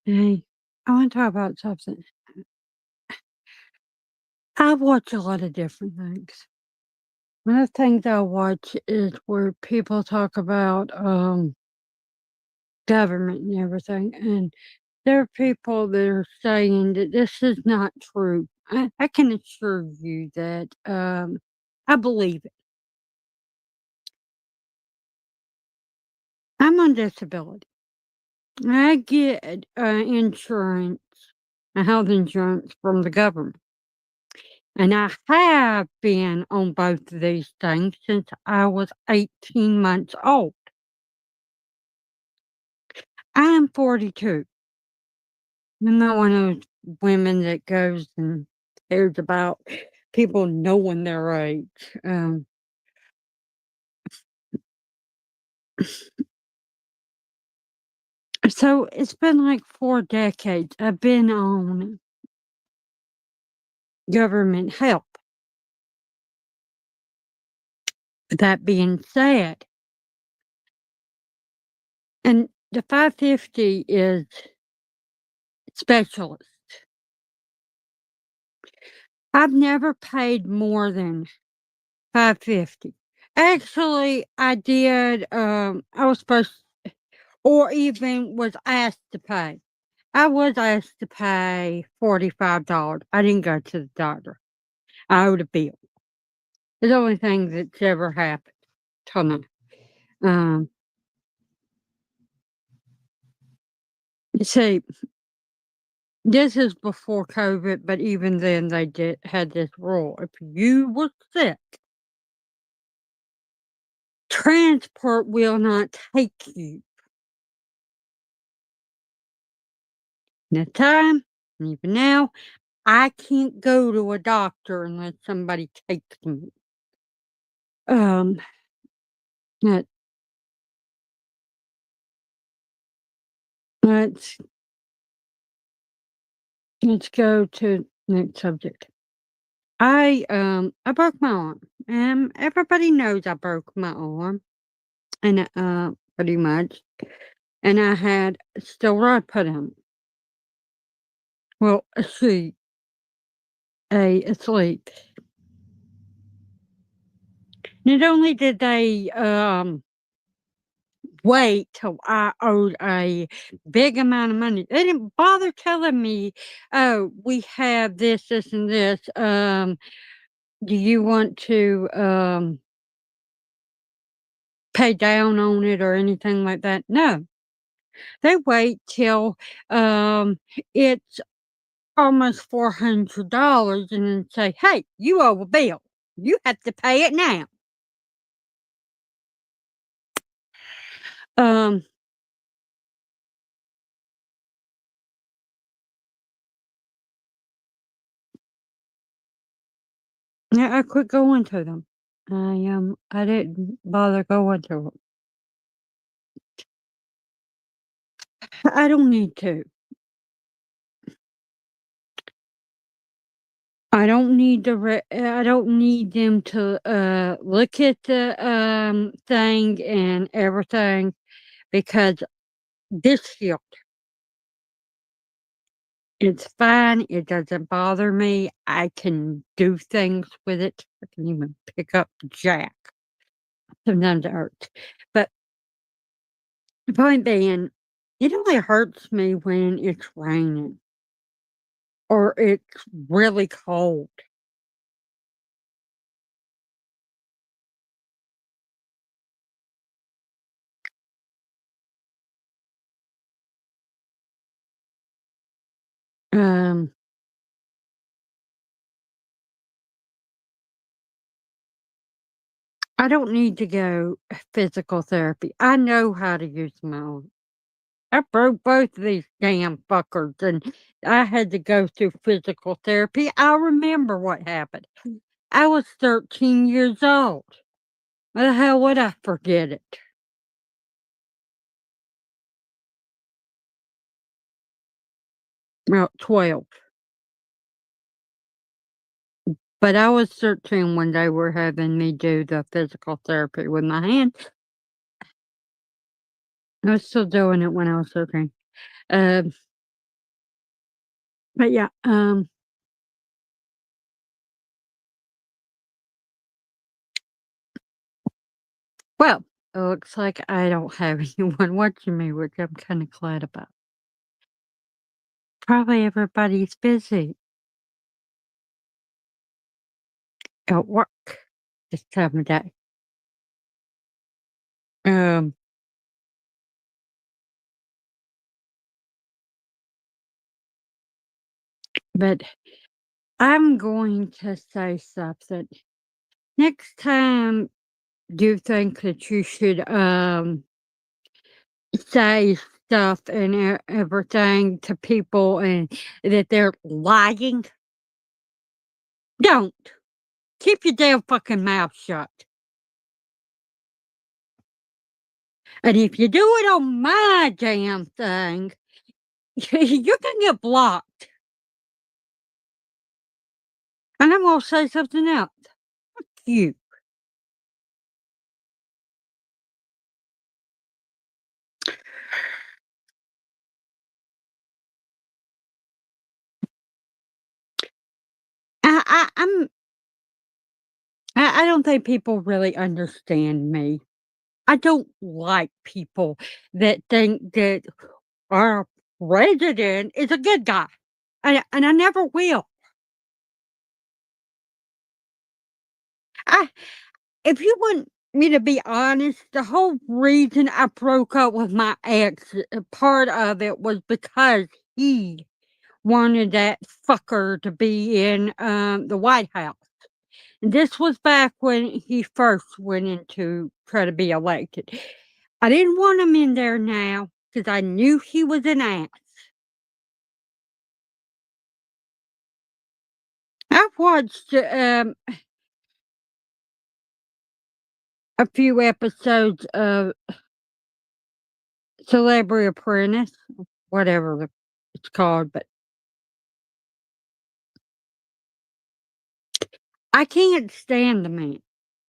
Hey, I want to talk about something. I watch a lot of different things. One of the things I watch is where people talk about government and everything, and there are people that are saying that this is not true. I can assure you that I believe it. I'm on disability. I get insurance, health insurance from the government. And I have been on both of these things since I was 18 months old. I am 42. I'm not one of those women that goes and cares about people knowing their age. So it's been like 4 decades I've been on government help. That being said, and the 550 is specialist. I've never paid more than 550. Actually, I did, I was supposed or even was asked to pay. I was asked to pay $45. I didn't go to the doctor. I owed a bill. It's the only thing that's ever happened till now. Um, see, this is before COVID, but even then they had this rule. If you were sick, transport will not take you. And at the time, and even now, I can't go to a doctor unless somebody takes me. Um, let let's let's go to next subject. I broke my arm. Everybody knows I broke my arm, and pretty much, and I had steel rod put on it. Well, a sheet, a sleep. Not only did they wait till I owed a big amount of money. They didn't bother telling me, "Oh, we have this, this, and this. Do you want to pay down on it or anything like that?" No, they wait till it's almost $400 and then say, "Hey, you owe a bill. You have to pay it now." Um, yeah, I quit going to them. I didn't bother going to them. I don't need to. I don't need them to, look at the, thing and everything because this healed. It's fine, it doesn't bother me, I can do things with it. I can even pick up jack. Sometimes it hurts. But the point being, it only hurts me when it's raining or it's really cold. Um, I don't need to go physical therapy. I know how to use my own. I broke both of these damn fuckers, and I had to go through physical therapy. I remember what happened. I was 13 years old. Why the hell would I forget it? Well, 12. But I was 13 when they were having me do the physical therapy with my hand. I was still doing it when I was 13. But yeah, well, it looks like I don't have anyone watching me, which I'm kinda glad about. Probably everybody's busy at work this time of day. Um, but I'm going to say something. Next time, do you think that you should, say stuff and everything to people and that they're lying? Don't. Keep your damn fucking mouth shut. And if you do it on my damn thing, you can get blocked. And I'm gonna say something else. You. I'm I don't think people really understand me. I don't like people that think that our president is a good guy, and I never will. I If you want me to be honest, the whole reason I broke up with my ex, part of it was because he wanted that fucker to be in, the White House. And this was back when he first went in to try to be elected. I didn't want him in there now because I knew he was an ass. I've watched, a few episodes of Celebrity Apprentice, whatever it's called, but I can't stand the man.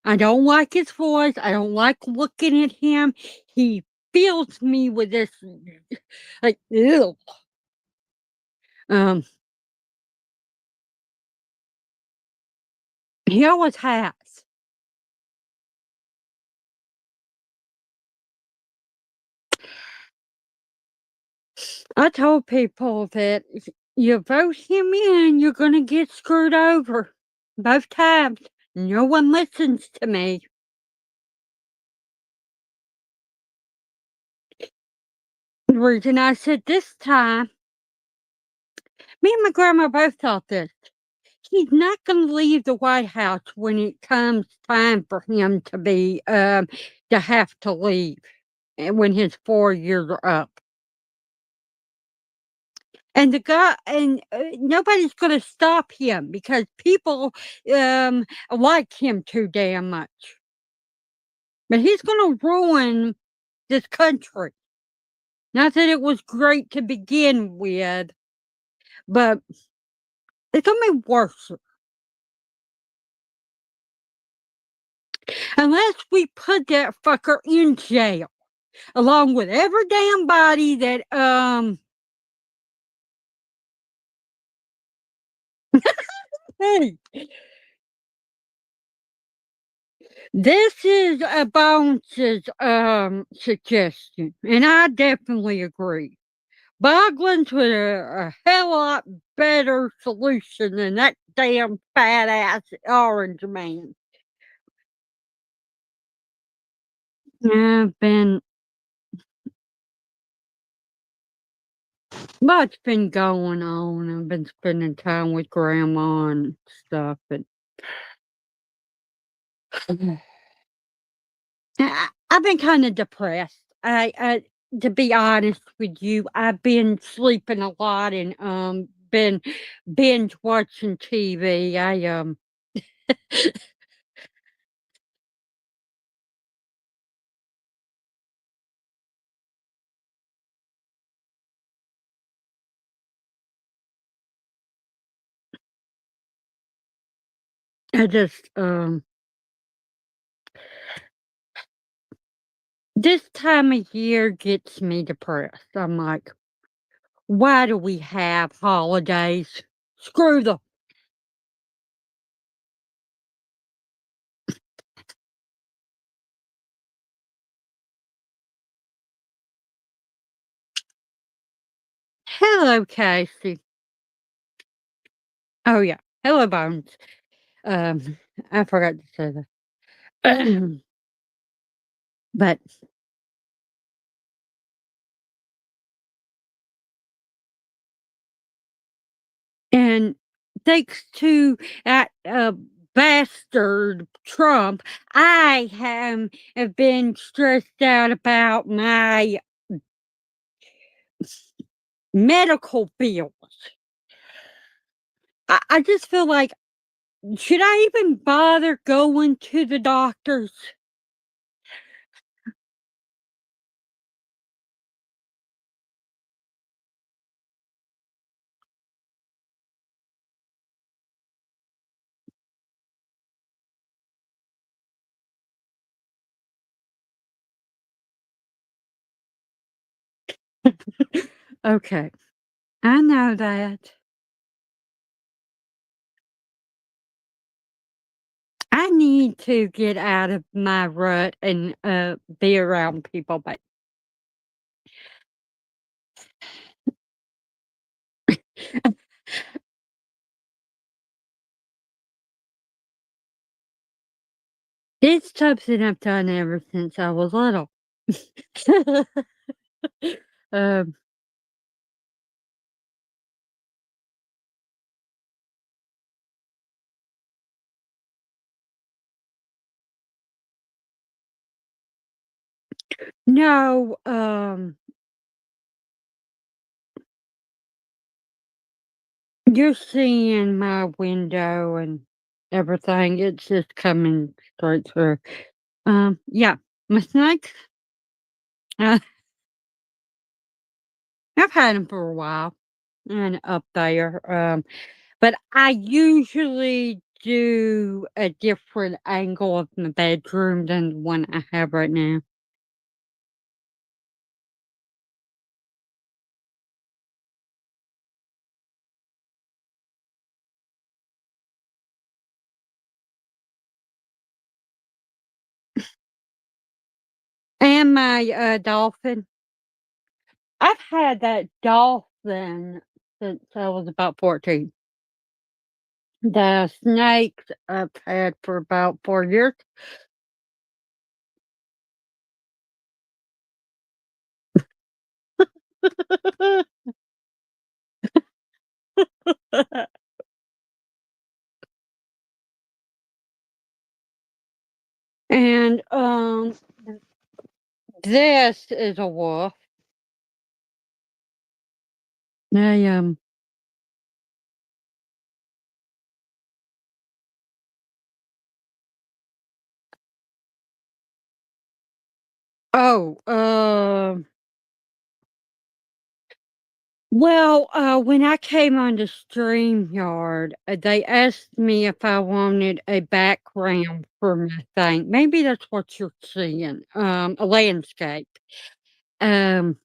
I don't like his voice. I don't like looking at him. He fills me with this, like, ew. Um, he always has. I told people that if you vote him in, you're gonna get screwed over both times. No one listens to me. The reason I said this time, me and my grandma both thought this. He's not gonna leave the White House when it comes time for him to have to leave, when his 4 years are up. And the guy and, nobody's gonna stop him because people, like him too damn much. But he's gonna ruin this country. Not that it was great to begin with, but it's gonna be worse unless we put that fucker in jail along with every damn body that, hey, this is a Bones's, suggestion, and I definitely agree. Boglin's was a hell lot better solution than that damn fat ass orange man. I've been Lots been going on. I've been spending time with grandma and stuff, and I've been kinda depressed. I To be honest with you, I've been sleeping a lot and, been binge watching TV. I just, this time of year gets me depressed. I'm like, Why do we have holidays? Screw them. Hello, Casey. Oh, yeah. Hello, Bones. Um, I forgot to say that. But and thanks to that, bastard Trump, I have been stressed out about my medical bills. I just feel like, should I even bother going to the doctors? Okay, I know that. I need to get out of my rut and, be around people, but it's something I've done ever since I was little. Um, no, you're seeing my window and everything, it's just coming straight through. Yeah, my snakes, uh, I've had them for a while and up there, but I usually do a different angle of my bedroom than the one I have right now. And my, dolphin. I've had that dolphin since I was about 14. The snakes I've had for about 4 years. And, this is a wolf. They, oh, well, when I came on the StreamYard, they asked me if I wanted a background for my thing. Maybe that's what you're seeing, a landscape. Um,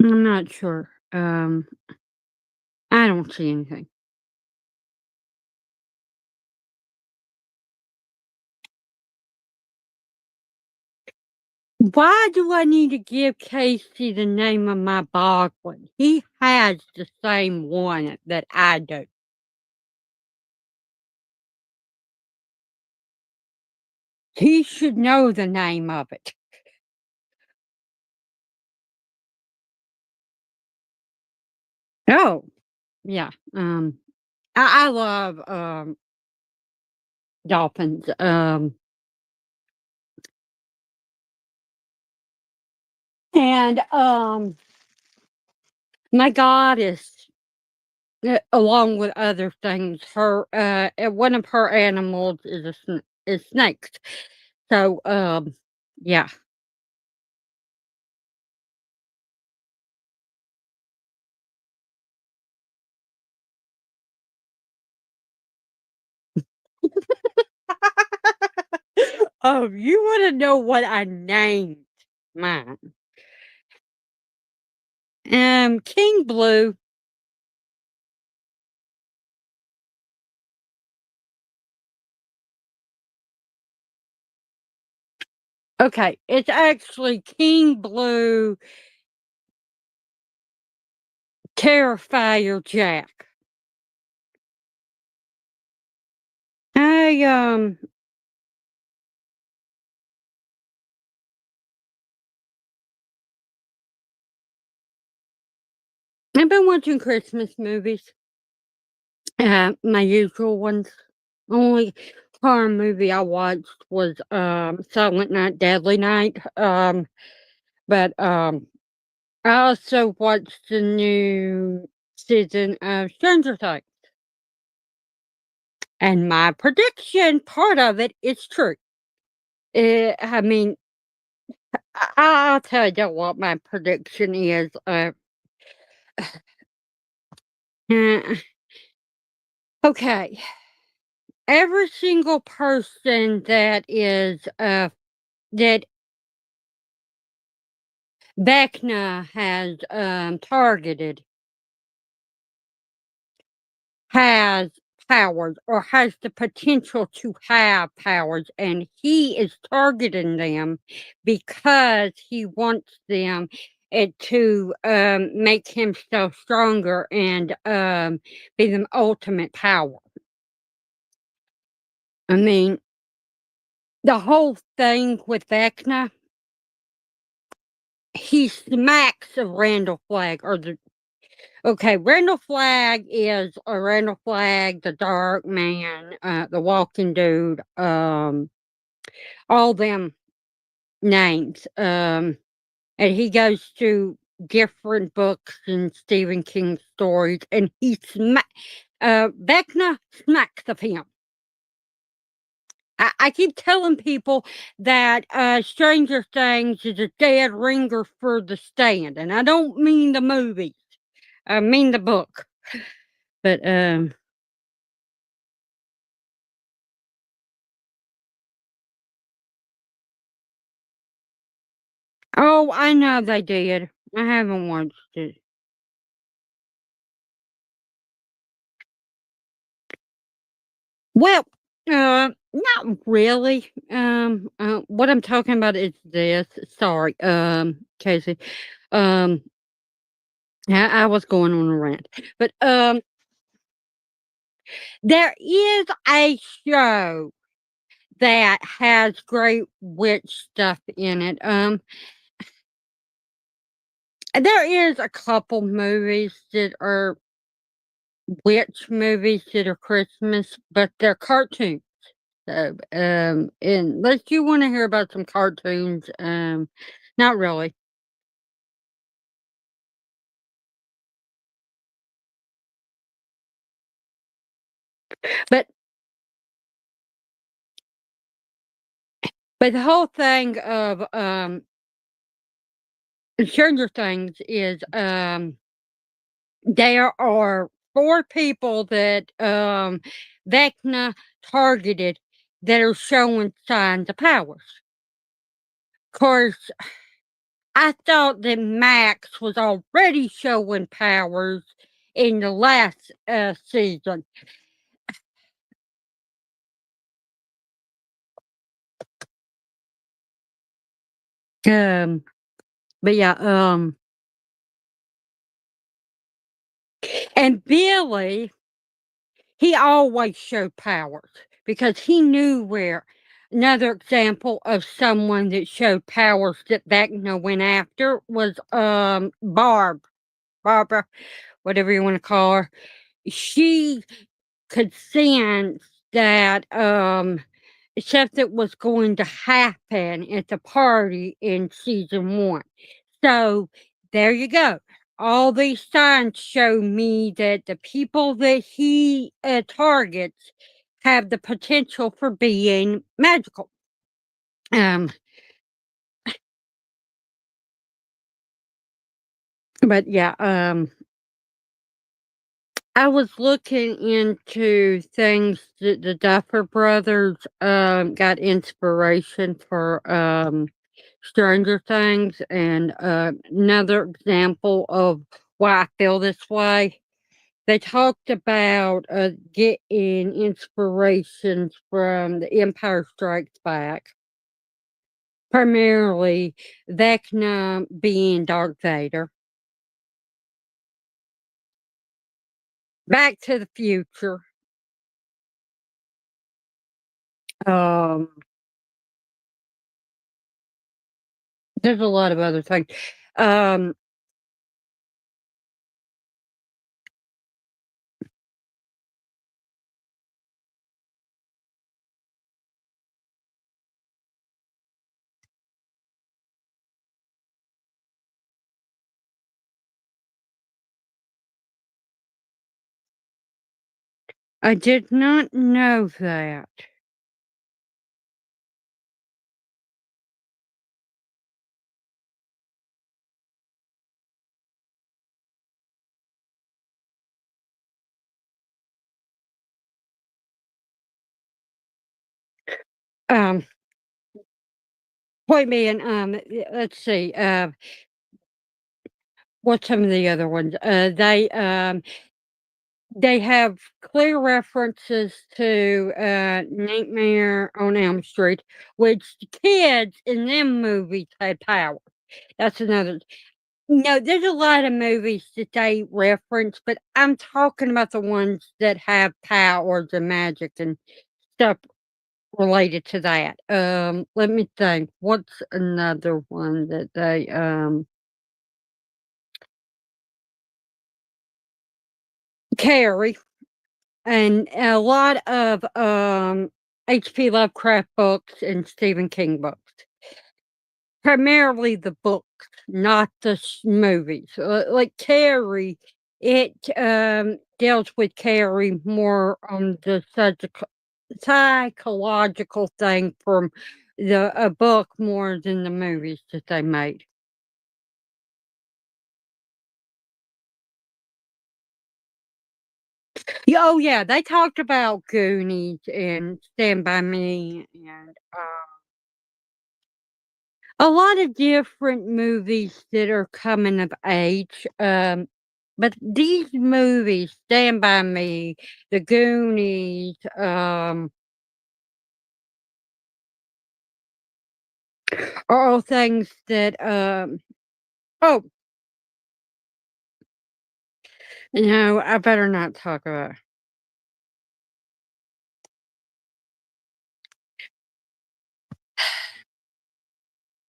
I'm not sure. I don't see anything. Why do I need to give Casey the name of my Baldwin? He has the same one that I do. He should know the name of it. Oh, yeah. I love dolphins. And my goddess, along with other things, her one of her animals is is snakes. So yeah. Oh, you wanna know what I named mine? King Blue. Okay, it's actually King Blue Terrifier Jack. I, I've been watching Christmas movies, my usual ones. Only horror movie I watched was, Silent Night, Deadly Night, but, I also watched the new season of Stranger Things, and my prediction, part of it is true. I mean, I'll tell you what my prediction is. Uh, okay, every single person that is that Vecna has targeted has powers or has the potential to have powers, and he is targeting them because he wants them to make himself stronger and be the ultimate power. I mean, the whole thing with Vecna, he smacks of Randall Flagg or the okay, Randall Flagg is a Randall Flagg, the Dark Man, the Walking Dude, all them names. And he goes through different books and Stephen King stories, and Vecna smacks of him. I keep telling people that Stranger Things is a dead ringer for The Stand, and I don't mean the movie. I mean the book. But oh, I know they did. I haven't watched it. Well, not really. What I'm talking about is this. Sorry, Casey. Um, I was going on a rant, but there is a show that has great witch stuff in it. There is a couple movies that are witch movies that are Christmas, but they're cartoons. So, unless you wanna hear about some cartoons, not really. But the whole thing of, Stranger Things is, there are 4 people that, Vecna targeted that are showing signs of powers. Course, I thought that Max was already showing powers in the last, season. Um, but yeah, and Billy, he always showed powers because he knew where another example of someone that showed powers that Vecna went after was, Barbara, whatever you wanna call her. She could sense that, stuff that was going to happen at the party in season 1. So, there you go. All these signs show me that the people that he, targets have the potential for being magical. Um, but yeah, I was looking into things that the Duffer Brothers, got inspiration for, Stranger Things, and, another example of why I feel this way, they talked about, getting inspirations from The Empire Strikes Back, primarily Vecna being Darth Vader, Back to the Future, um there's a lot of other things. Um, I did not know that. Um, point being, let's see, what's some of the other ones? They have clear references to, Nightmare on Elm Street, which the kids in them movies had power. That's another. No, there's a lot of movies that they reference, but I'm talking about the ones that have powers and magic and stuff related to that. Let me think. What's another one that they, Carrie, and a lot of, H.P. Lovecraft books and Stephen King books. Primarily the books, not the movies. Like Carrie, it, deals with Carrie more on the psychological thing from the a book more than the movies that they made. Yeah, oh, yeah, they talked about Goonies and Stand By Me and, a lot of different movies that are coming of age, but these movies, Stand By Me, The Goonies, are all things that, oh, no, I better not talk about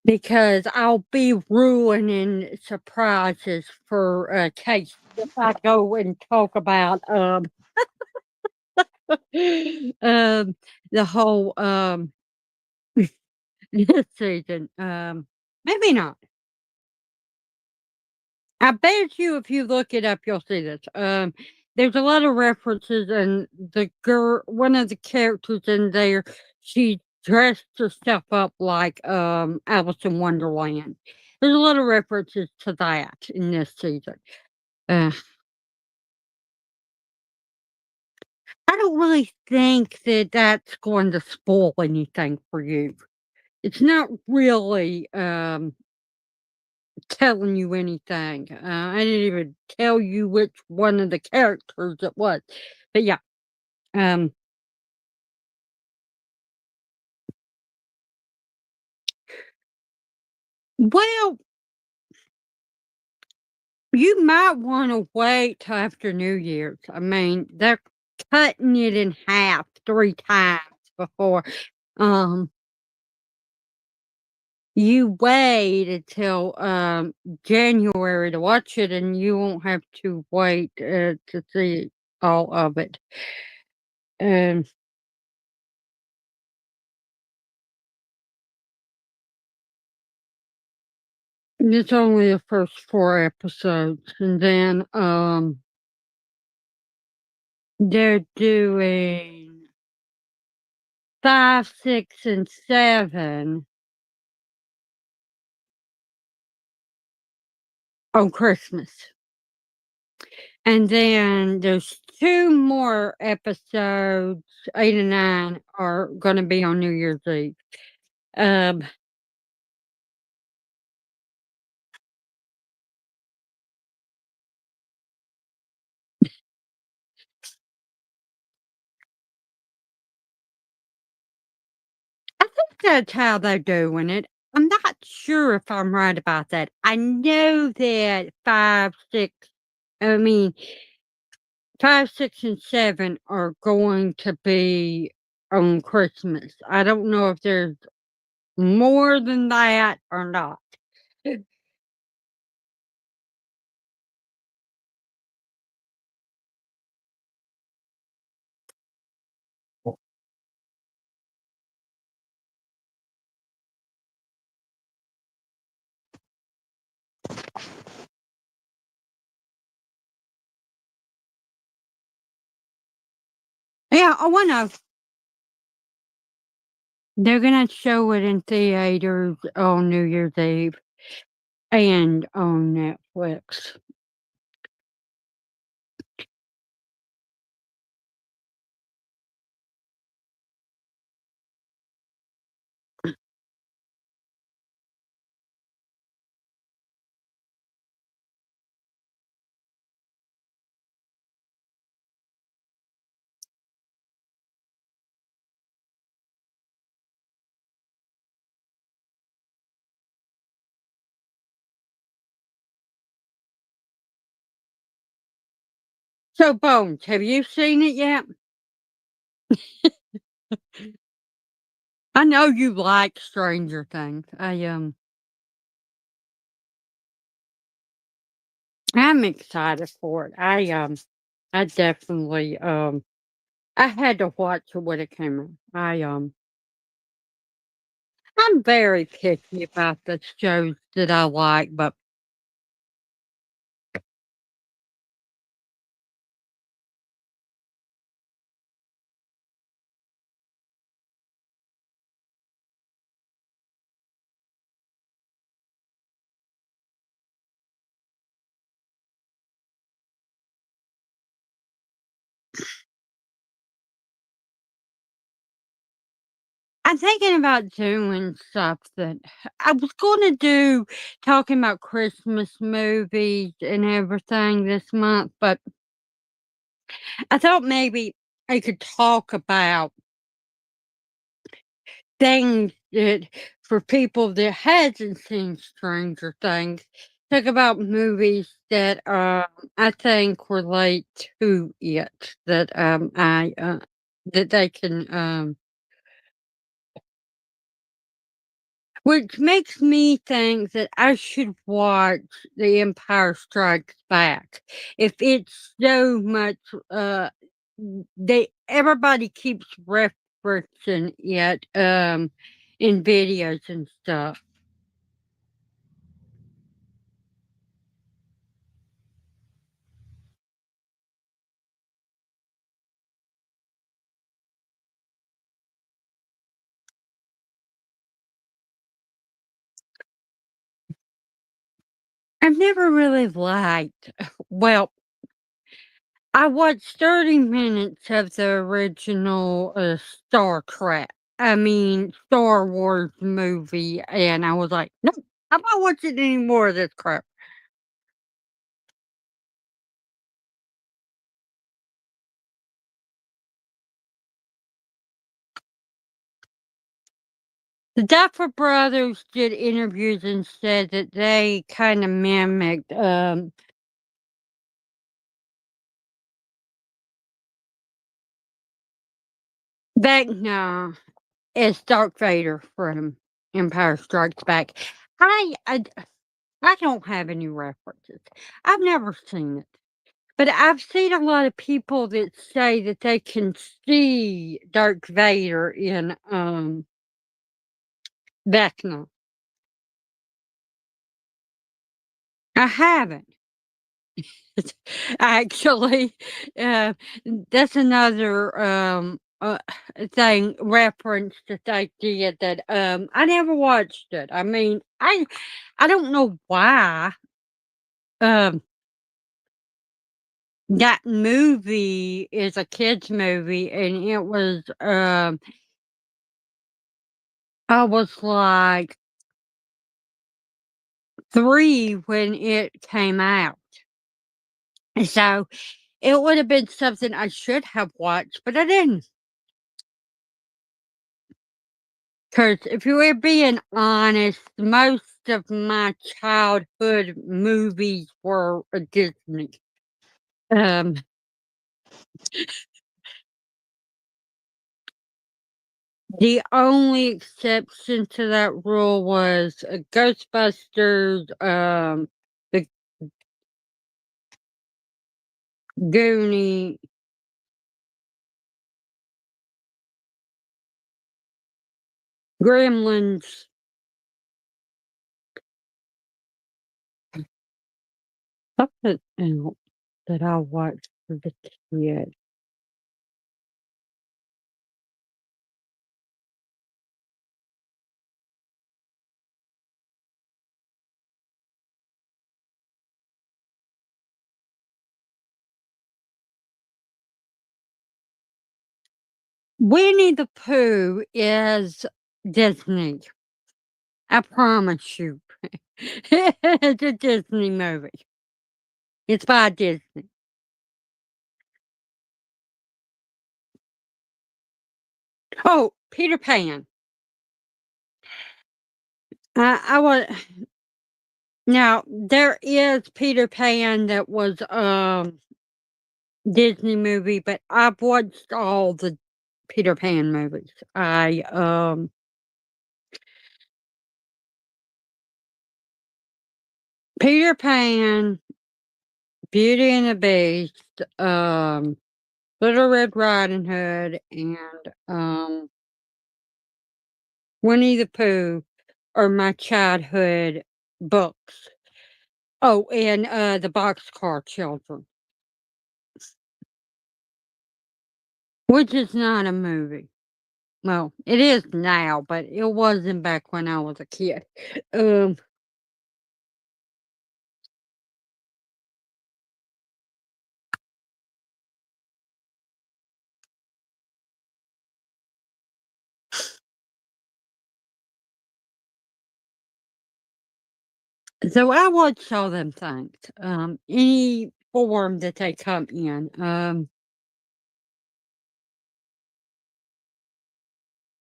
because I'll be ruining surprises for, Kate if I go and talk about, the whole, this season, maybe not. I bet you if you look it up, you'll see this. There's a lot of references, and the girl, one of the characters in there, she dressed herself up like Alice in Wonderland. There's a lot of references to that in this season. Uh, I don't really think that that's going to spoil anything for you. It's not really telling you anything. I didn't even tell you which one of the characters it was. But yeah, um, well, you might want to wait till after New Year's. I mean, they're cutting it in half 3 times before. Um, you wait until January to watch it, and you won't have to wait to see all of it. And it's only the first 4 episodes, and then they're doing 5, 6, and 7 on Christmas. and then there's 2 more episodes, 8 and 9 are gonna be on New Year's Eve. Um, I think that's how they're doing it. I'm not sure if I'm right about that. I know that 5, 6 I mean, 5, 6, and 7 are going to be on Christmas. I don't know if there's more than that or not. Yeah, oh, I know. They're gonna show it in theaters on New Year's Eve and on Netflix. So, Bones, have you seen it yet? I know you like Stranger Things. I'm excited for it. I definitely, I had to watch it when it came out. I'm very picky about the shows that I like, but I'm thinking about doing something. I was gonna do talking about Christmas movies and everything this month, but I thought maybe I could talk about things that for people that hasn't seen Stranger Things, talk about movies that I think relate to it that they can which makes me think that I should watch The Empire Strikes Back. If it's so much, they everybody keeps referencing it, in videos and stuff. I've never really liked well, I watched 30 minutes of the original, Star Trek Star Wars movie, and I was like, "Nope, I'm not watching any more of this crap." The Duffer Brothers did interviews and said that they kinda mimicked, Vecna as Darth Vader from Empire Strikes Back. I I d I don't have any references. I've never seen it, but I've seen a lot of people that say that they can see Darth Vader in, Vecna. I haven't. Actually, uh, that's another, reference that they did that, I never watched it. I don't know why, um, That movie is a kids movie, and it was, I was, like, 3 when it came out. And so, it would have been something I should have watched, but I didn't. 'Cause if you were being honest, most of my childhood movies were, Disney. Um, the only exception to that rule was, Ghostbusters, The Goonies, Gremlins. Something else that I watched as a kid. Winnie the Pooh is Disney. I promise you. It's a Disney movie. It's by Disney. Oh, Peter Pan. I was now there is Peter Pan that was Disney movie, but I've watched all the Peter Pan movies. Peter Pan, Beauty and the Beast, Little Red Riding Hood, and Winnie the Pooh are my childhood books. Oh, and the Boxcar Children, which is not a movie. Well, it is now, but it wasn't back when I was a kid. Um, so I watch all them things, any form that they come in.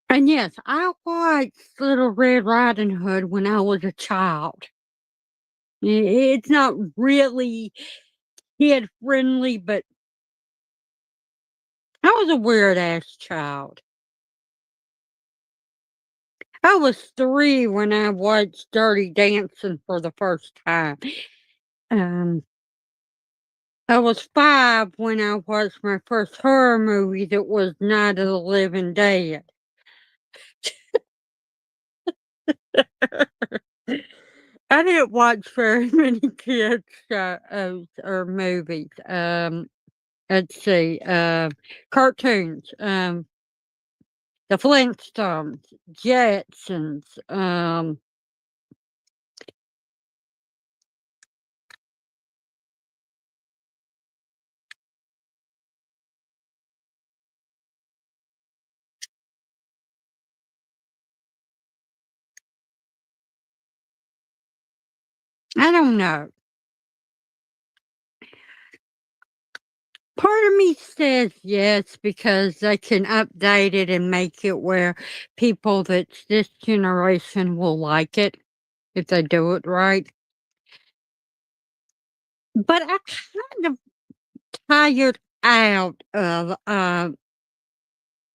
And yes, I watched Little Red Riding Hood when I was a child. It's not really kid friendly, but I was a weird ass child. I was 3 when I watched Dirty Dancing for the first time. Um, I was 5 when I watched my first horror movie that was Night of the Living Dead. I didn't watch very many kids shows or movies. Let's see, cartoons, the Flintstones, Jetsons. I don't know. Part of me says yes because they can update it and make it where people that's this generation will like it if they do it right. But I kind of tired out of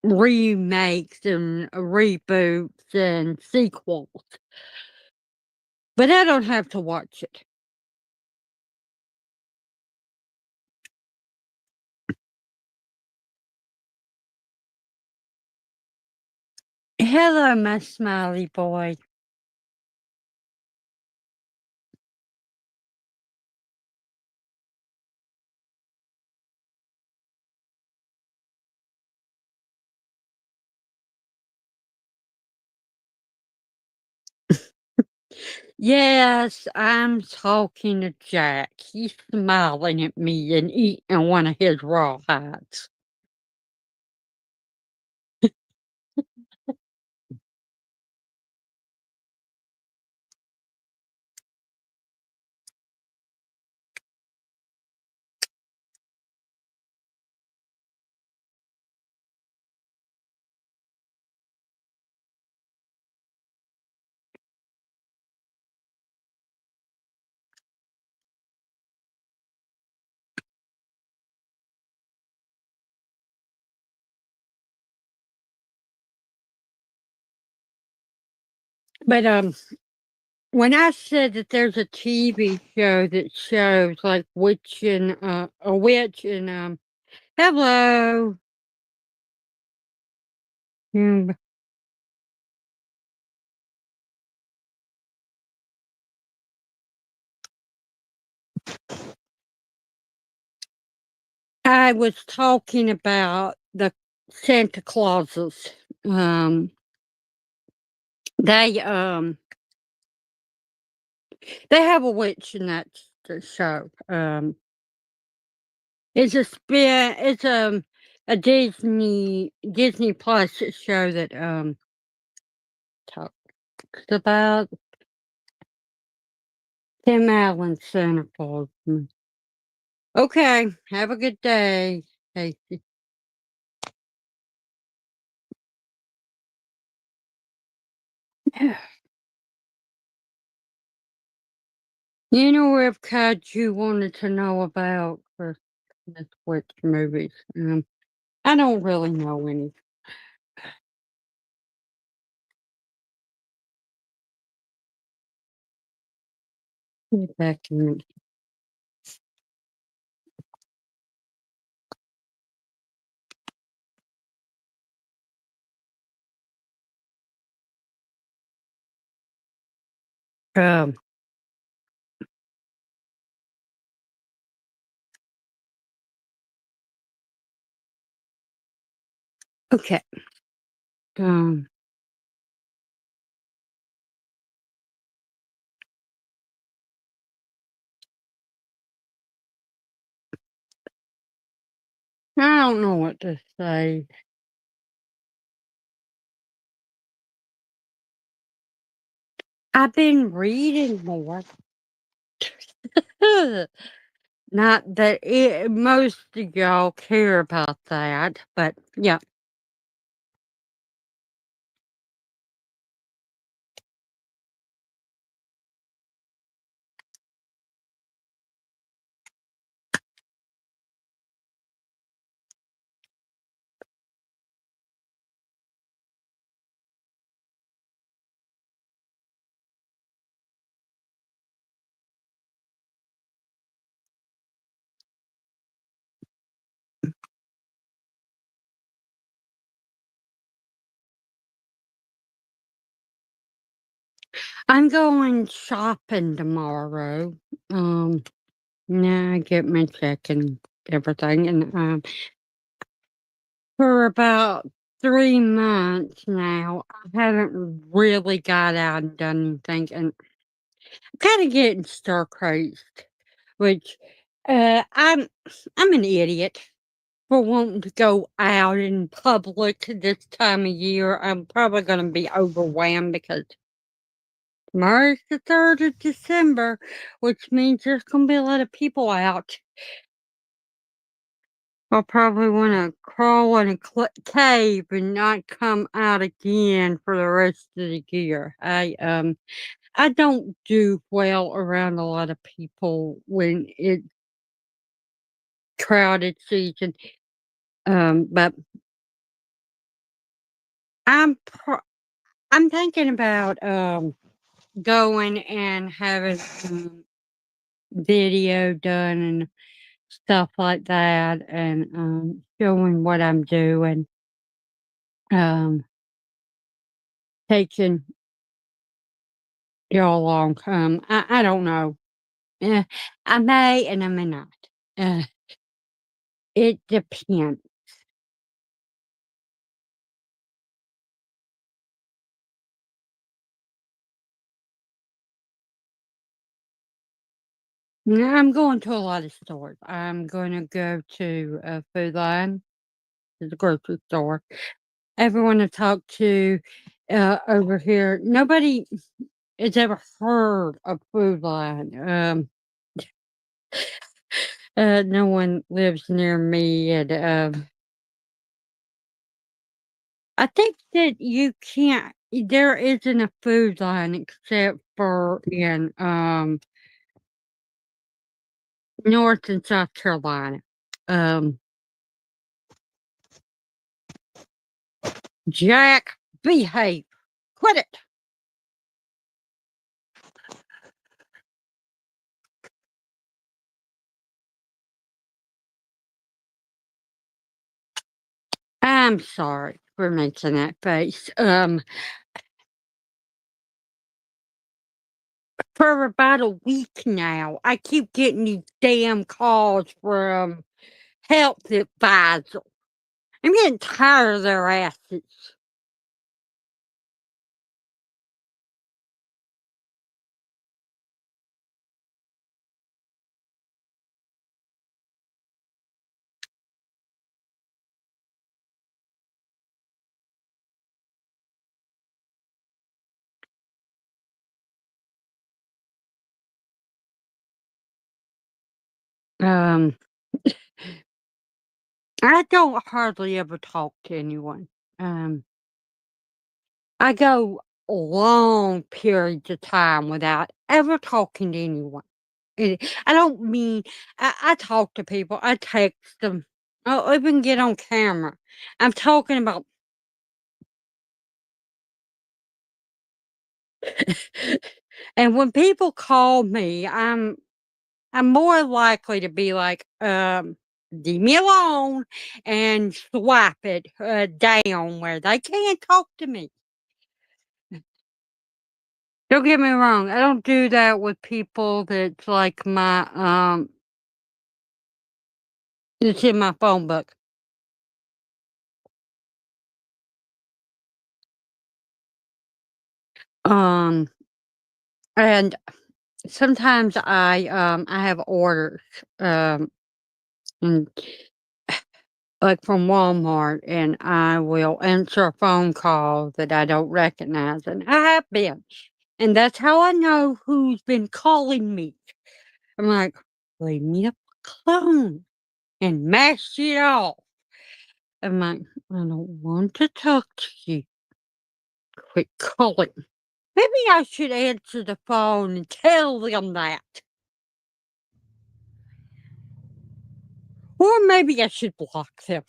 remakes and reboots and sequels. But I don't have to watch it. Hello, my smiley boy. Yes, I'm talking to Jack. He's smiling at me and eating one of his rawhides. But when I said that there's a TV show that shows like a witch and hello. Mm, I was talking about the Santa Clauses. Um, they um they have a witch in that show. It's a Disney Plus show that talks about Tim Allen Santa Claus. Okay, have a good day. Casey. You know what kind you wanted to know about for this witch movies? I don't really know any. Get back to me. Um, okay. Um, I don't know what to say. I've been reading more. Not that most of y'all care about that, but yeah. I'm going shopping tomorrow. Um, now I get my check and everything, and for about 3 months now, I haven't really got out and done anything, and I'm kind of getting stir crazed, which I'm an idiot for wanting to go out in public this time of year. I'm probably going to be overwhelmed because tomorrow's the 3rd of December, which means there's going to be a lot of people out. I'll probably want to crawl in a cave and not come out again for the rest of the year. I don't do well around a lot of people when it's crowded season. But I'm pro- I'm thinking about going and having video done and stuff like that, and showing what I'm doing. Um, taking y'all along. I don't know. Eh, I may and I may not. Uh, it depends. Yeah, I'm going to a lot of stores. I'm gonna go to a Food Line, to the grocery store. Everyone I talk to, over here, nobody has ever heard of Food Line. No one lives near me, and, I think that you can't there isn't a Food Line except for in, North and South Carolina. Um, Jack, behave. Quit it. I'm sorry for making that face. For about a week now, I keep getting these damn calls from health advisor. I'm getting tired of their asses. Um, I don't hardly ever talk to anyone. Um, I go long periods of time without ever talking to anyone. I don't mean I talk to people, I text them, I'll even get on camera. I'm talking about and when people call me, I'm more likely to be like, "Leave me alone," and swipe it, down where they can't talk to me. Don't get me wrong, I don't do that with people that's like it's in my phone book. Um, and sometimes I have orders, and like from Walmart, and I will answer a phone call that I don't recognize, and I have been, and that's how I know who's been calling me. I'm like, "Leave me the fuck alone," and mash it off. I'm like, "I don't want to talk to you. Quit calling." Maybe I should answer the phone and tell them that. Or maybe I should block them.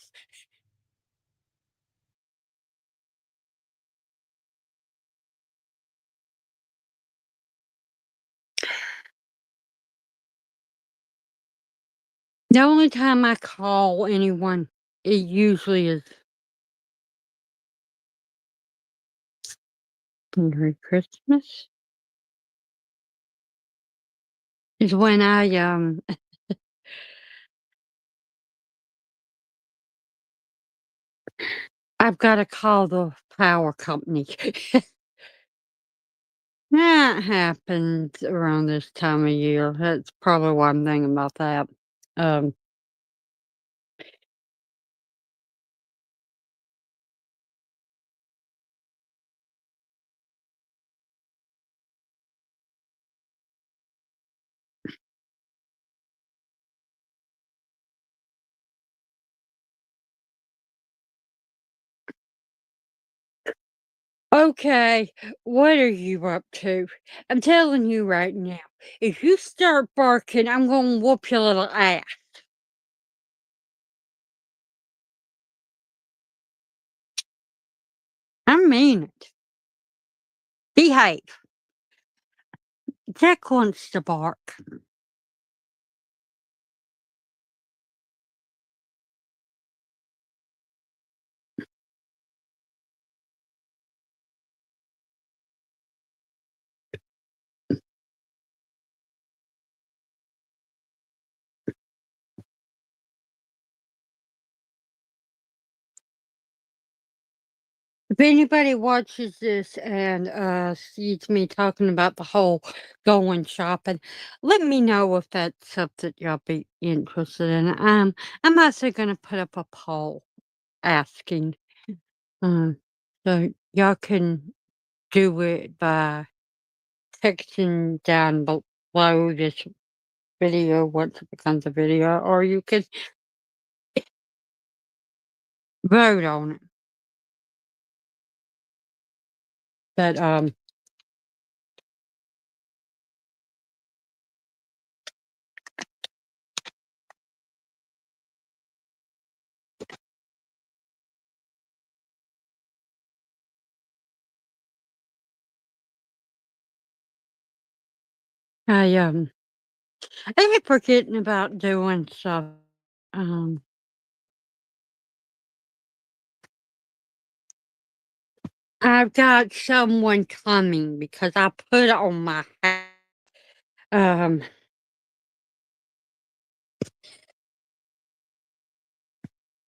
The only time I call anyone, it usually is Merry Christmas, is when I've gotta call the power company. That happens around this time of year. That's probably why I'm thinking about that. Um, okay, what are you up to? I'm telling you right now, if you start barking, I'm gonna whoop your little ass. I mean it. Behave. Jack wants to bark. If anybody watches this and sees me talking about the whole going shopping, let me know if that's something y'all be interested in. I'm also gonna put up a poll asking, um, so y'all can do it by texting down below this video once it becomes a video, or you could vote on it. But I I keep forgetting about doing stuff. Um, I've got someone coming because I put on my hat. Um,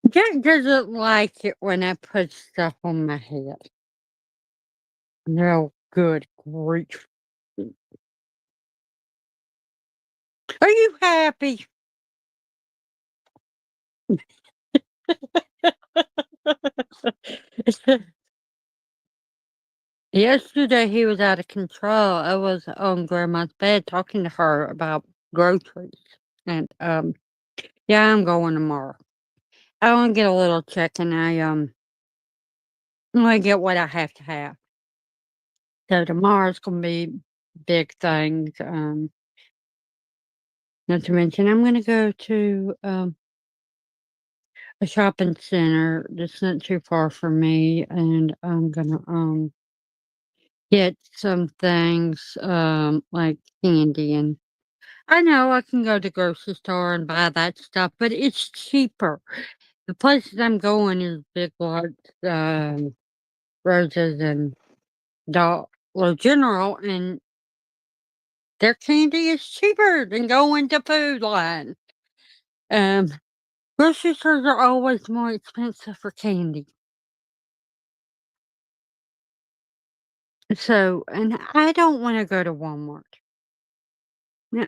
Jack doesn't like it when I put stuff on my head. No, good grief. Are you happy? Yesterday he was out of control. I was on grandma's bed talking to her about groceries. And yeah, I'm going tomorrow. I wanna get a little check and I wanna get what I have to have. So tomorrow's gonna be big things. Not to mention I'm gonna go to a shopping center that's not too far from me and I'm gonna get some things like candy and I know I can go to the grocery store and buy that stuff, but it's cheaper. The places I'm going is Big Lots, Roses and Dollar General, and their candy is cheaper than going to Food Line. Um, Grocery stores are always more expensive for candy. So, and I don't wanna go to Walmart.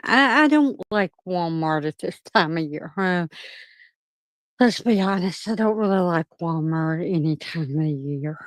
I don't like Walmart at this time of year. Let's be honest, I don't really like Walmart any time of year.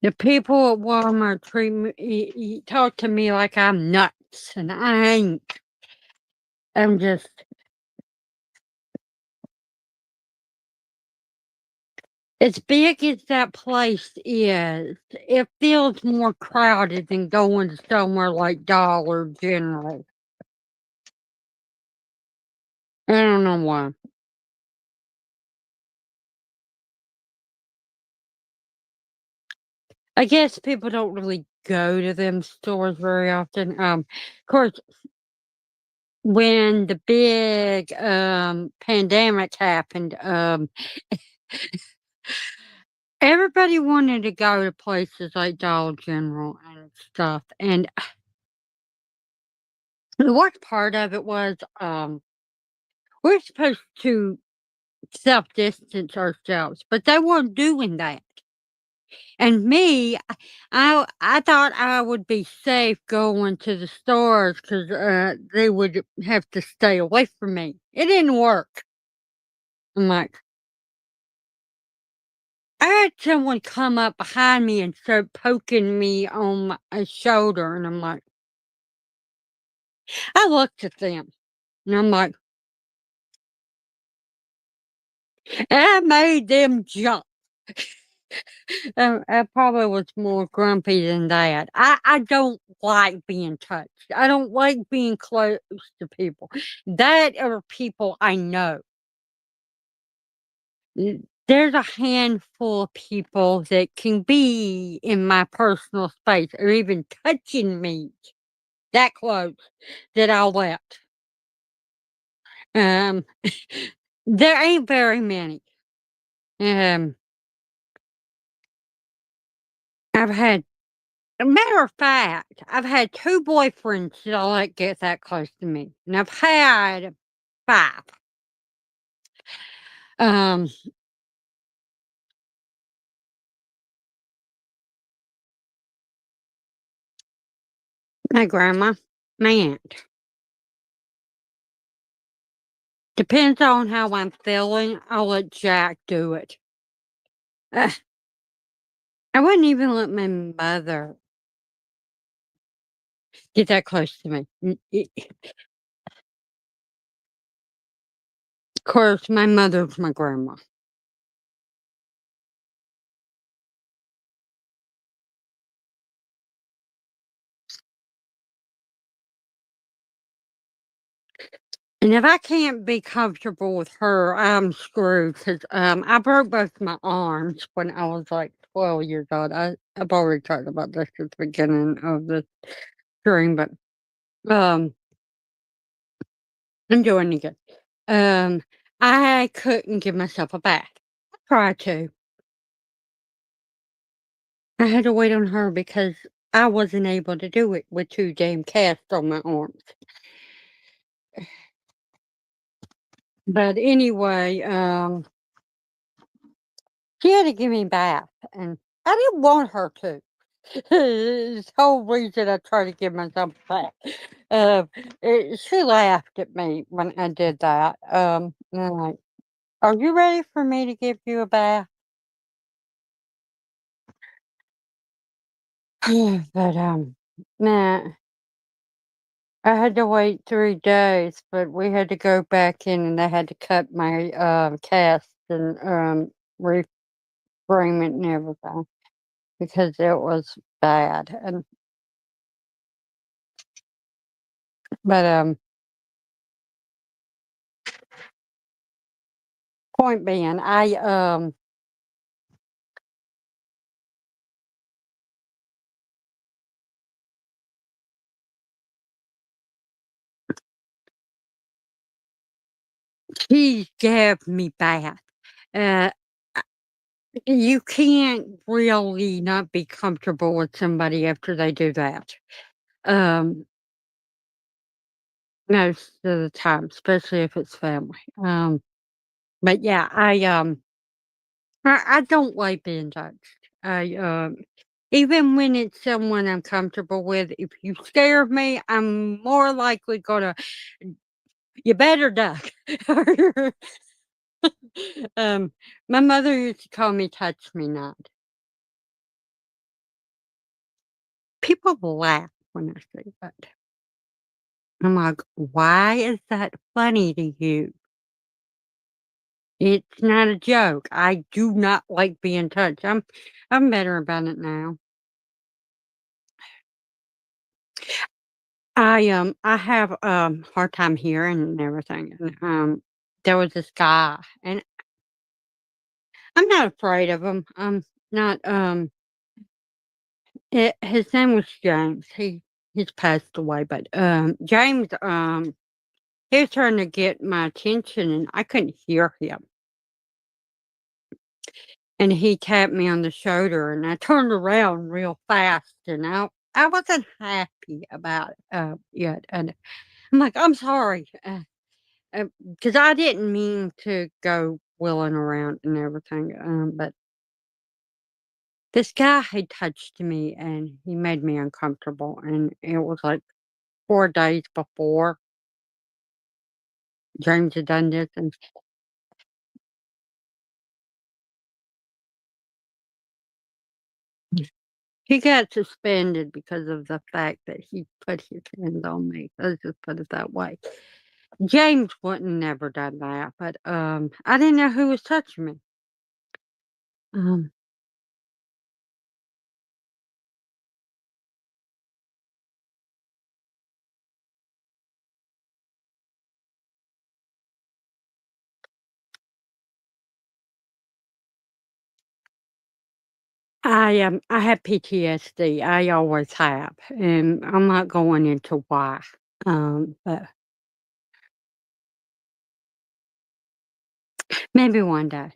The people at Walmart treat me talk to me like I'm nuts, and I ain't. I'm just as big as that place is, it feels more crowded than going to somewhere like Dollar General. I don't know why. I guess people don't really go to them stores very often. Of course, when the big pandemic happened, everybody wanted to go to places like Dollar General and stuff. And the worst part of it was we're supposed to self distance ourselves, but they weren't doing that. And me, I thought I would be safe going to the stores because they would have to stay away from me. It didn't work. I'm like, I had someone come up behind me and start poking me on my shoulder, and I'm like, I looked at them, and I'm like, I made them jump. I probably was more grumpy than that. I don't like being touched. I don't like being close to people. That are people I know. There's a handful of people that can be in my personal space or even touching me that close that I'll let. Um, there ain't very many. Um, I've had a matter of fact, I've had 2 boyfriends that I let get that close to me, and I've had 5. Um, my grandma, my aunt. Depends on how I'm feeling, I'll let Jack do it. Uh, I wouldn't even let my mother get that close to me. Of course, my mother's my grandma. And if I can't be comfortable with her, I'm screwed 'cause, I broke both my arms when I was, like, 12 years old. I've already talked about this at the beginning of the stream, but, um, I'm doing it again. Um, I couldn't give myself a bath. I tried to. I had to wait on her because I wasn't able to do it with 2 damn casts on my arms. But anyway, she had to give me a bath, and I didn't want her to. It's the whole reason I try to give myself a bath. She laughed at me when I did that. And I'm like, "Are you ready for me to give you a bath?" But, nah, I had to wait 3 days, but we had to go back in and they had to cut my, cast and, reframe it and everything because it was bad, and but, point being, he gave me bath. Uh, you can't really not be comfortable with somebody after they do that, um, most of the time, especially if it's family, but yeah, I don't like being touched. Even when it's someone I'm comfortable with, if you stare at me, I'm more likely gonna, "You better duck." Um, my mother used to call me "Touch Me Not." People laugh when I say that. I'm like, "Why is that funny to you?" It's not a joke. I do not like being touched. I'm better about it now. I have, hard time hearing and everything, and, there was this guy, and I'm not afraid of him. I'm not, his name was James. He's passed away, but, James, he was trying to get my attention, and I couldn't hear him, and he tapped me on the shoulder, and I turned around real fast, and I wasn't happy about it, yet, and I'm like, "I'm sorry," 'cause I didn't mean to go wheeling around and everything, but this guy had touched me and he made me uncomfortable, and it was like 4 days before James had done this, and he got suspended because of the fact that he put his hands on me. Let's just put it that way. James wouldn't never done that, but, I didn't know who was touching me. Um, I have PTSD. I always have, and I'm not going into why. But maybe one day.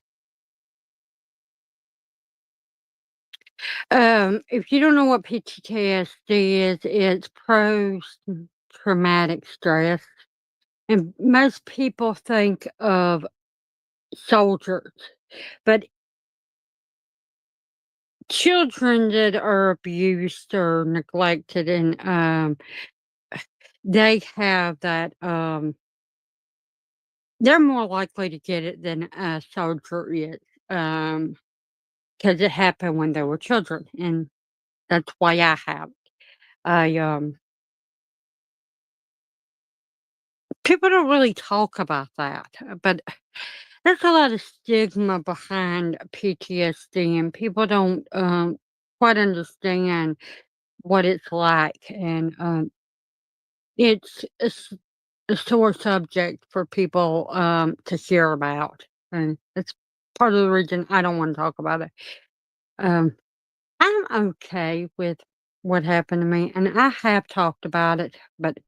If you don't know what PTSD is, it's post traumatic stress. And most people think of soldiers, but children that are abused or neglected and they have that they're more likely to get it than a soldier is. Um because it happened when they were children, and that's why I have it. I People don't really talk about that, but there's a lot of stigma behind PTSD, and people don't quite understand what it's like, and it's a sore subject for people to hear about, and it's part of the reason I don't want to talk about it. Um, I'm okay with what happened to me, and I have talked about it, but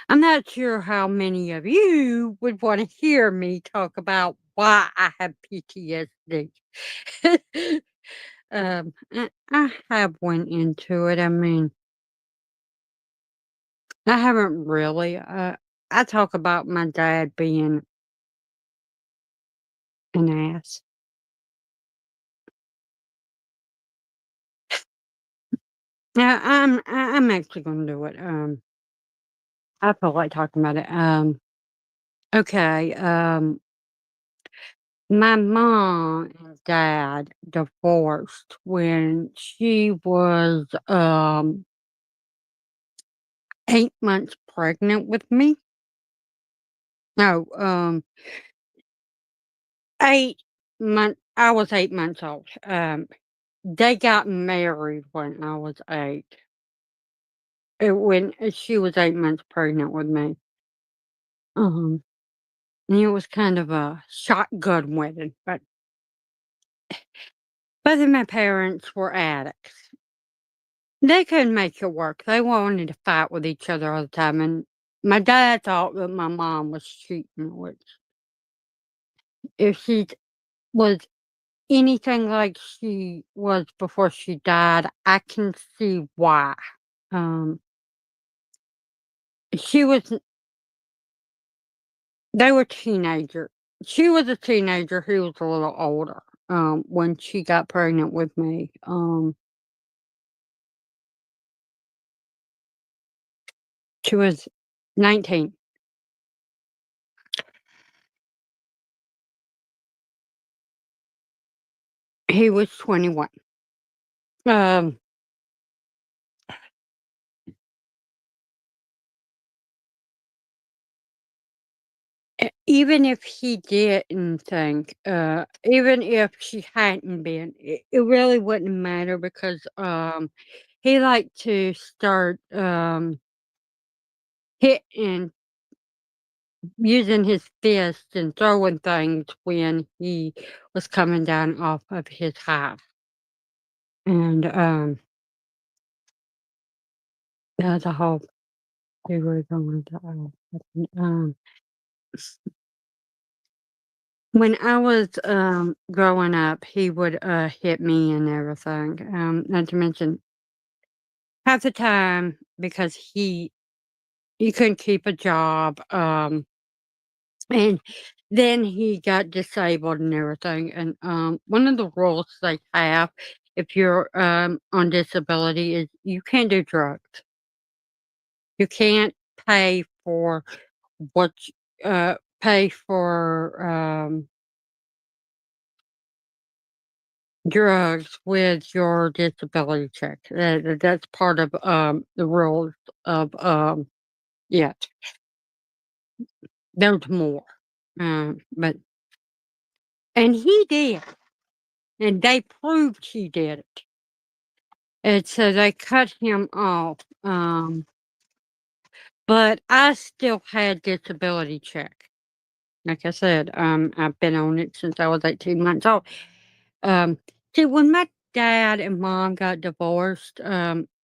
I'm not sure how many of you would want to hear me talk about why I have PTSD. I have went into it. I mean, I haven't really. I talk about my dad being an ass. I'm actually going to do it. I feel like talking about it. Okay. My mom and dad divorced when she was 8 months pregnant with me. No, 8 months. I was 8 months old. They got married when I was eight. When she was 8 months pregnant with me. Um, and it was kind of a shotgun wedding, but both of my parents were addicts. They couldn't make it work. They wanted to fight with each other all the time, and my dad thought that my mom was cheating, which if she was anything like she was before she died, I can see why. Um, she was they were teenager. She was a teenager, he was a little older, when she got pregnant with me. She was 19. He was 21. Um, Even if he didn't think, even if she hadn't been, it really wouldn't matter because, he liked to start, hitting using his fist and throwing things when he was coming down off of his high. And, that's a whole theory going to, when I was, growing up, he would, hit me and everything, not to mention half the time because he couldn't keep a job, and then he got disabled and everything, and, one of the rules they have if you're, on disability is you can't do drugs. You can't pay for what pay for, drugs with your disability check. That's part of, the rules of, yeah, there's more, but and he did, and they proved he did it. And so they cut him off, but I still had disability check. Like I said, I've been on it since I was 18 months old. Um, See, when my dad and mom got divorced,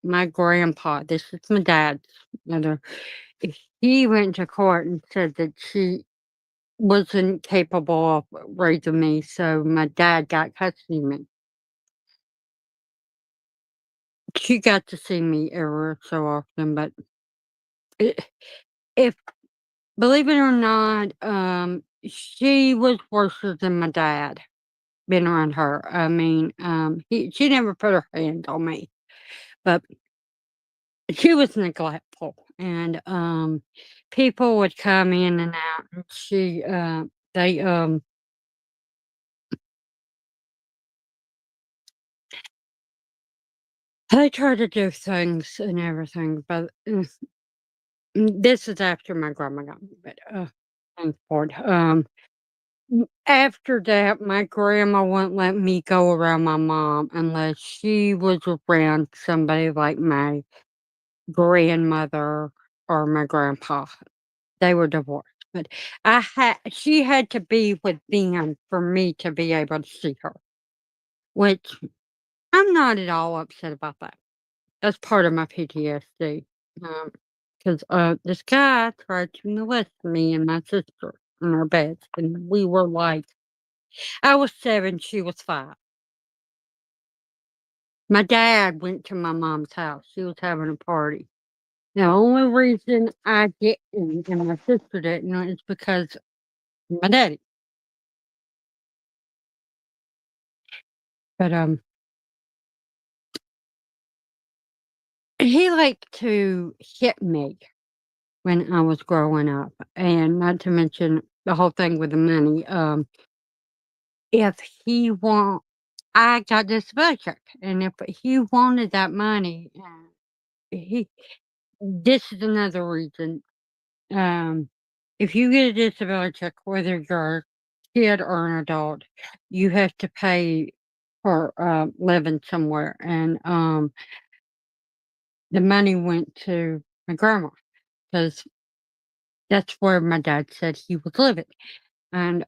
my grandpa, this is my dad's mother, he went to court and said that she wasn't capable of raising me, so my dad got custody of me. she got to see me ever so often, but I if believe it or not, she was worse than my dad being around her. I mean, she never put her hands on me, but she was neglectful, and, people would come in and out, and they, they tried to do things and everything, but, this is after my grandma got me, but, thank Lord, after that, my grandma wouldn't let me go around my mom unless she was around somebody like my grandmother or my grandpa. They were divorced, but she had to be with them for me to be able to see her, which I'm not at all upset about that. That's part of my PTSD, um, 'cause, this guy tried to molest me and my sister in our beds, and we were like I was 7, she was 5. My dad went to my mom's house, she was having a party. The only reason I didn't and my sister didn't is because my daddy, but, he liked to hit me when I was growing up, and not to mention the whole thing with the money, if he want I got disability check, and if he wanted that money, he this is another reason, if you get a disability check, whether you're a kid or an adult, you have to pay for, living somewhere, and, the money went to my grandma because that's where my dad said he was living, and,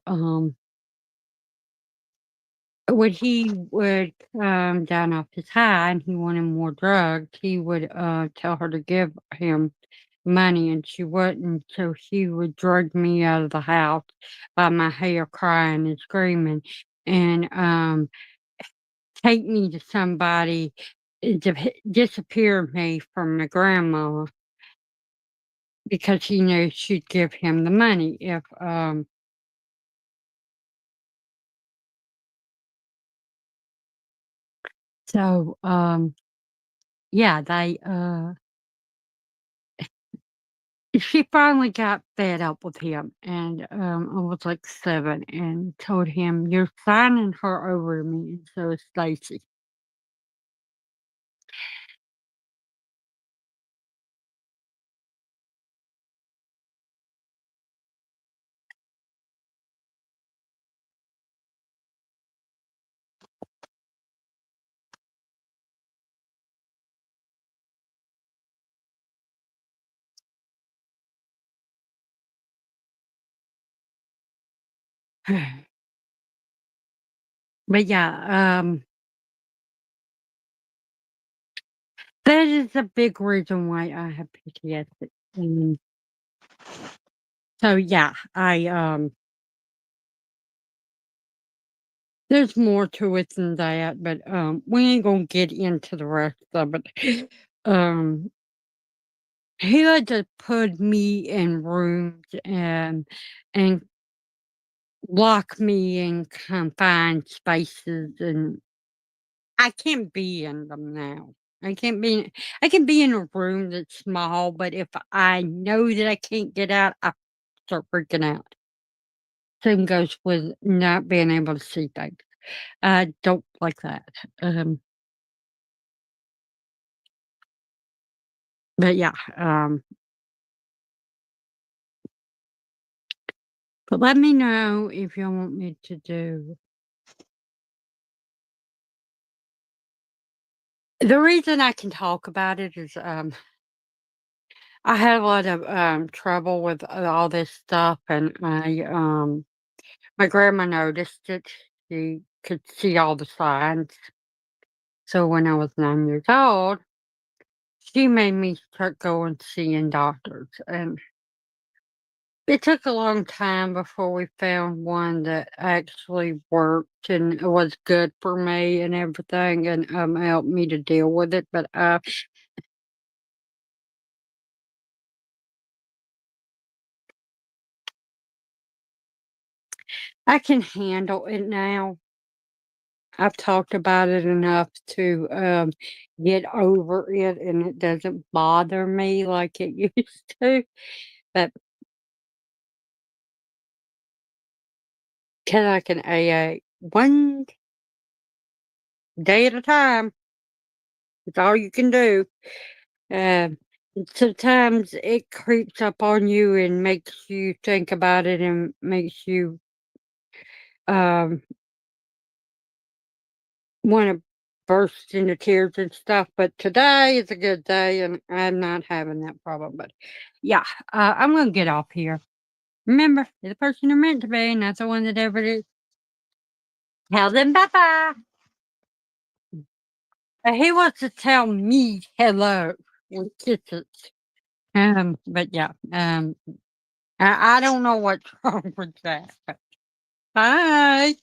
when he would come down off his high and he wanted more drugs, he would, tell her to give him money, and she wouldn't, so he would drag me out of the house by my hair crying and screaming, and, take me to somebody, disappear me from my grandma because he knew she'd give him the money if, so, yeah, she finally got fed up with him, and, I was, like, 7 and told him, "You're signing her over to me, and so is Stacy." But, yeah, that is a big reason why I have PTSD, and so, yeah, there's more to it than that, but, we ain't gonna get into the rest of it. Um, he had to put me in rooms and lock me in confined spaces, and I can't be in them now. I can be in a room that's small, but if I know that I can't get out, I start freaking out. Same goes with not being able to see things. I don't like that. Um, but yeah, but let me know if you want me to do. The reason I can talk about it is, I had a lot of, trouble with all this stuff, and my grandma noticed it. She could see all the signs. So when I was 9 years old, she made me start going seeing doctors, and It took a long time before we found one that actually worked and was good for me and everything and, helped me to deal with it, but, I can handle it now. I've talked about it enough to, get over it, and it doesn't bother me like it used to, but 'cause I can AA one day at a time. It's all you can do. Um, Sometimes it creeps up on you and makes you think about it and makes you, um, wanna burst into tears and stuff, but today is a good day, and I'm not having that problem, but yeah, I'm gonna get off here. Remember, you're the person you're meant to be, not the one that everybody tell them bye-bye. He wants to tell me hello with kisses. But yeah, I don't know what's wrong with that. But bye.